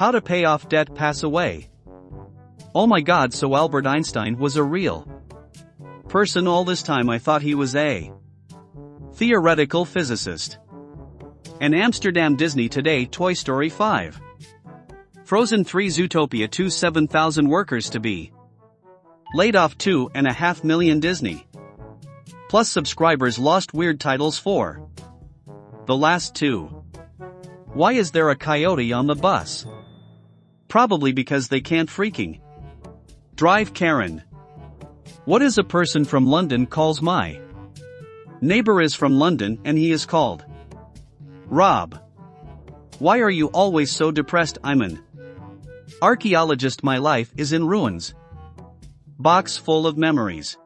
How to pay off debt, pass away. Oh my god, so Albert Einstein was a real person all this time. I thought he was a theoretical physicist. And Amsterdam, Disney Today, Toy Story 5. Frozen 3, Zootopia 2, 7,000 workers to be laid off, 2.5 million Disney Plus subscribers lost, weird titles for the last two. Why is there a coyote on the bus? Probably because they can't freaking drive. Karen. What is a person from London calls my neighbor is from London and he is called Rob. Why are you always so depressed? I'm an archaeologist. My life is in ruins. Box full of memories.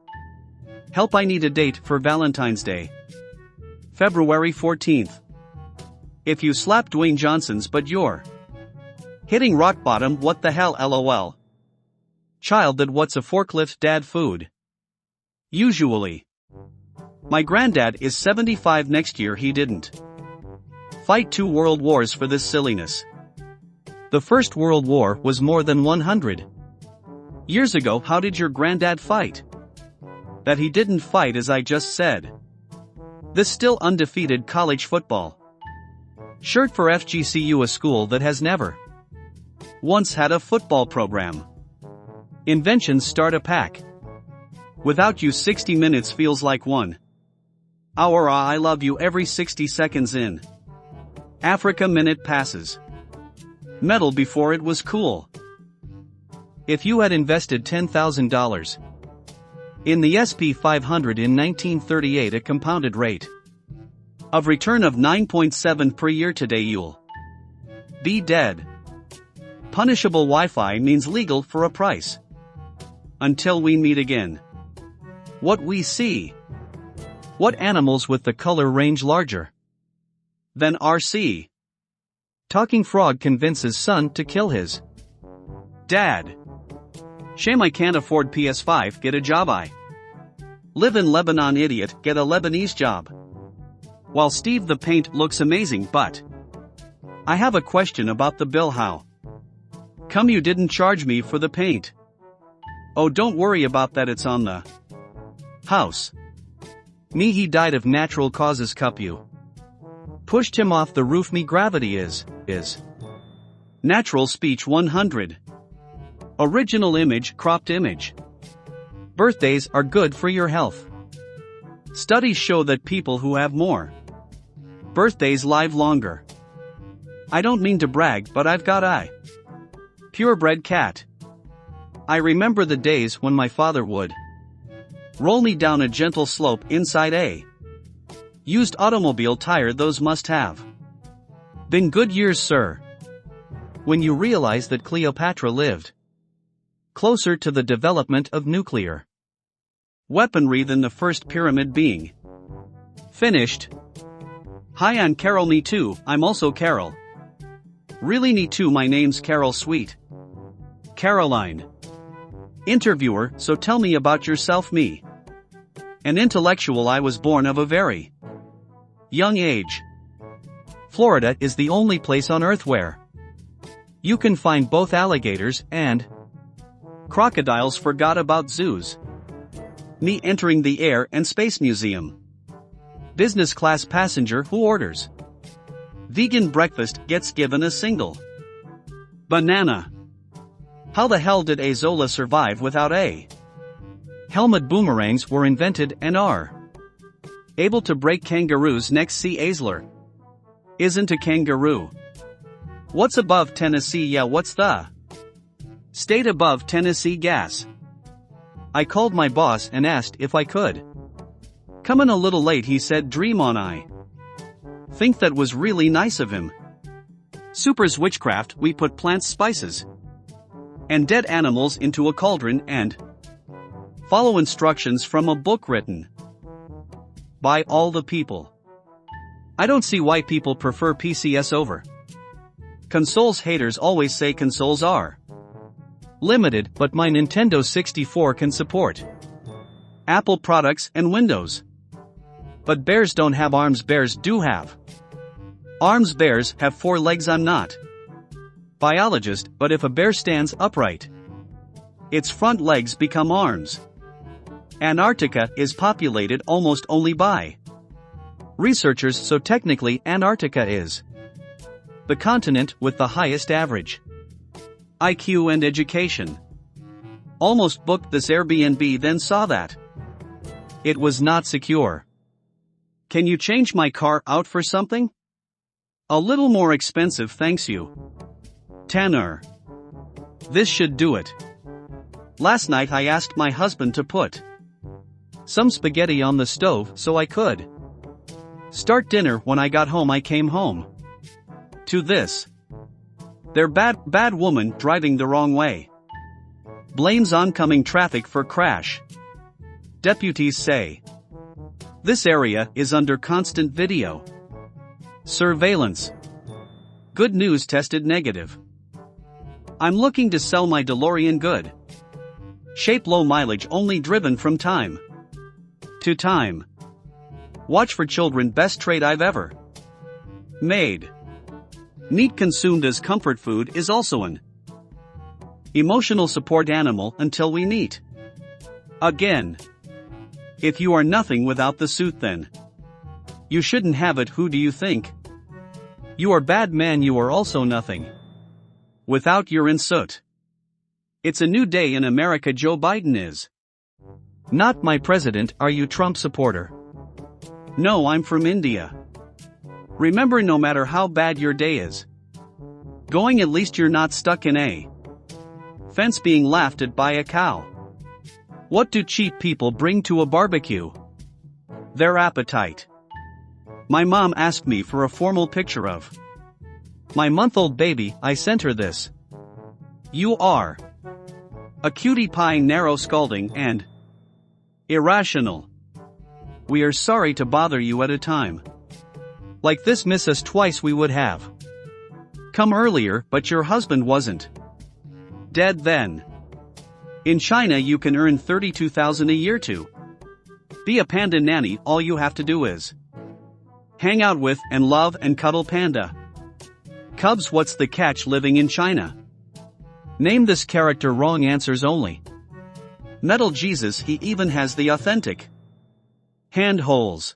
Help, I need a date for Valentine's Day. February 14th. If you slap Dwayne Johnson's but you're hitting rock bottom, what the hell, lol. Child, that what's a forklift dad food? Usually. My granddad is 75 next year. He didn't fight 2 world wars for this silliness. The First World War was more than 100 years ago. How did your granddad fight? That he didn't fight, as I just said. This still undefeated college football shirt for FGCU, a school that has never once had a football program. Inventions start a pack. Without you 60 minutes feels like 1 hour. I love you every 60 seconds in Africa. Minute passes. Metal before it was cool. If you had invested $10,000 in the SP 500 in 1938, a compounded rate of return of 9.7 per year, today you'll be dead. Punishable Wi-Fi means legal for a price. Until we meet again. What we see. What animals with the color range larger than RC? Talking frog convinces son to kill his dad. Shame I can't afford PS5, get a job. I live in Lebanon, idiot, get a Lebanese job. While Steve the paint looks amazing, but I have a question about the bill. How come you didn't charge me for the paint? Oh, don't worry about that, it's on the house. Me, he died of natural causes. Cup, you pushed him off the roof. Me, gravity is natural. Speech 100. Original image, cropped image. Birthdays are good for your health. Studies show that people who have more birthdays live longer. I don't mean to brag, but I've got a purebred cat. I remember the days when my father would roll me down a gentle slope inside a used automobile tire. Those must have been good years, sir. When you realize that Cleopatra lived closer to the development of nuclear weaponry than the first pyramid being finished. Hi, I'm Carol. Me too, I'm also Carol. Really, me too, my name's Carol. Sweet Caroline. Interviewer, so tell me about yourself. Me, an intellectual. I was born of a very young age. Florida is the only place on earth where you can find both alligators and crocodiles. Forgot about zoos. Me, entering the Air and Space Museum. Business class passenger who orders vegan breakfast gets given a single banana. How the hell did a Zola survive without a helmet? Boomerangs were invented and are able to break kangaroos' necks. C. Aisler isn't a kangaroo. What's above Tennessee? Yeah, what's the state above Tennessee? Gas. I called my boss and asked if I could come in a little late. He said dream on. I think that was really nice of him. Super's witchcraft. We put plants, spices, and dead animals into a cauldron and follow instructions from a book written by all the people. I don't see why people prefer PCS over consoles. Haters always say consoles are limited, but my Nintendo 64 can support Apple products and Windows. But bears don't have arms. Bears do have arms. Bears have 4 legs. I'm not Biologist, but if a bear stands upright, its front legs become arms. Antarctica is populated almost only by researchers, so technically Antarctica is the continent with the highest average IQ and education. Almost booked this Airbnb, then saw that it was not secure. Can you change my car out for something? A little more expensive, thanks you. Tanner. This should do it. Last night I asked my husband to put some spaghetti on the stove so I could start dinner. When I got home, I came home to this. They're bad woman driving the wrong way. Blames oncoming traffic for crash. Deputies say this area is under constant video surveillance. Good news, tested negative. I'm looking to sell my DeLorean. Good shape, low mileage, only driven from time to time. Watch for children, best trade I've ever made. Meat consumed as comfort food is also an emotional support animal until we meet again. If you are nothing without the suit, then you shouldn't have it. Who do you think you are? Bad man, you are also nothing without your suit. It's a new day in America. Joe Biden is not my president. Are you Trump supporter? No, I'm from India. Remember, no matter how bad your day is going, at least you're not stuck in a fence being laughed at by a cow. What do cheap people bring to a barbecue? Their appetite. My mom asked me for a formal picture of my month-old baby. I sent her this. You are a cutie pie, narrow, scalding, and irrational. We are sorry to bother you at a time like this. Miss us twice. We would have come earlier, but your husband wasn't dead then. In China you can earn $32,000 a year to be a panda nanny. All you have to do is hang out with and love and cuddle panda cubs. What's the catch living in China? Name this character. Wrong answers only. Metal Jesus. He even has the authentic hand holes.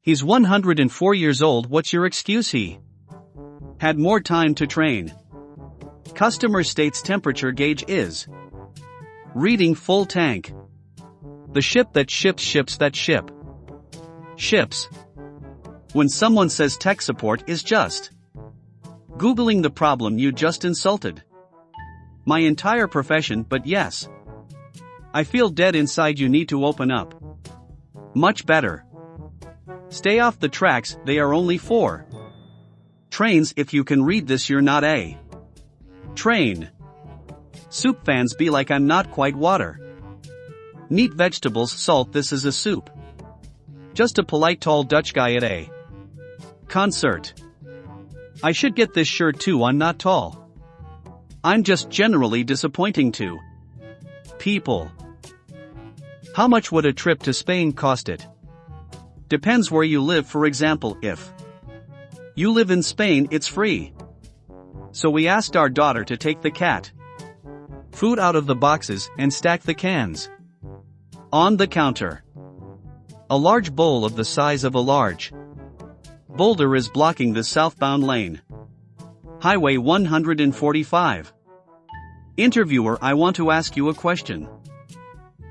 He's 104 years old. What's your excuse? He had more time to train. Customer states temperature gauge is reading full tank. The ship that ships that ship ships. When someone says tech support is just Googling the problem you just insulted my entire profession, but yes, I feel dead inside. You need to open up much better. Stay off the tracks, they are only for trains. If you can read this, you're not a train. Soup fans be like, I'm not quite water. Meat, vegetables, salt. This is a soup. Just a polite tall Dutch guy at a concert. I should get this shirt too. I'm not tall. I'm just generally disappointing to people. How much would a trip to Spain cost? It depends where you live. For example, if you live in Spain, it's free. So we asked our daughter to take the cat food out of the boxes and stack the cans on the counter. A large bowl of the size of a large boulder is blocking the southbound lane. Highway 145. Interviewer, I want to ask you a question.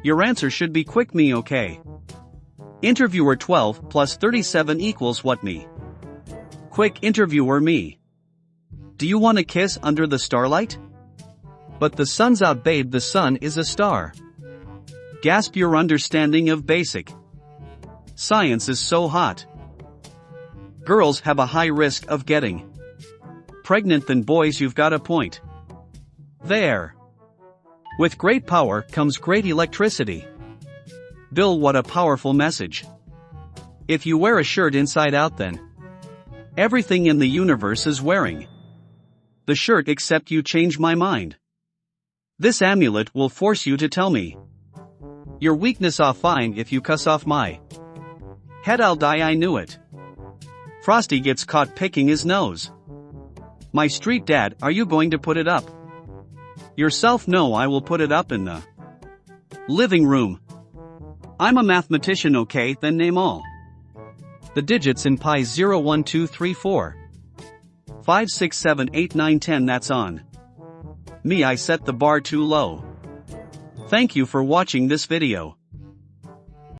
Your answer should be quick. Me, okay. Interviewer, 12 plus 37 equals what? Me. Quick. Interviewer, me. Do you want a kiss under the starlight? But the sun's out, babe. The sun is a star. Gasp. Your understanding of basic science is so hot. Girls have a high risk of getting pregnant than boys. You've got a point there. With great power comes great electricity. Bill, what a powerful message. If you wear a shirt inside out, then everything in the universe is wearing the shirt except you. Change my mind. This amulet will force you to tell me your weakness off. Fine, if you cuss off my head I'll die. I knew it. Frosty gets caught picking his nose. My street dad, are you going to put it up? Yourself? No, I will put it up in the living room. I'm a mathematician, okay, then name all the digits in pi. 0, 1, 2, 3, 4, 5, 6, 7, 8, 9, 10. That's on me, I set the bar too low. Thank you for watching this video.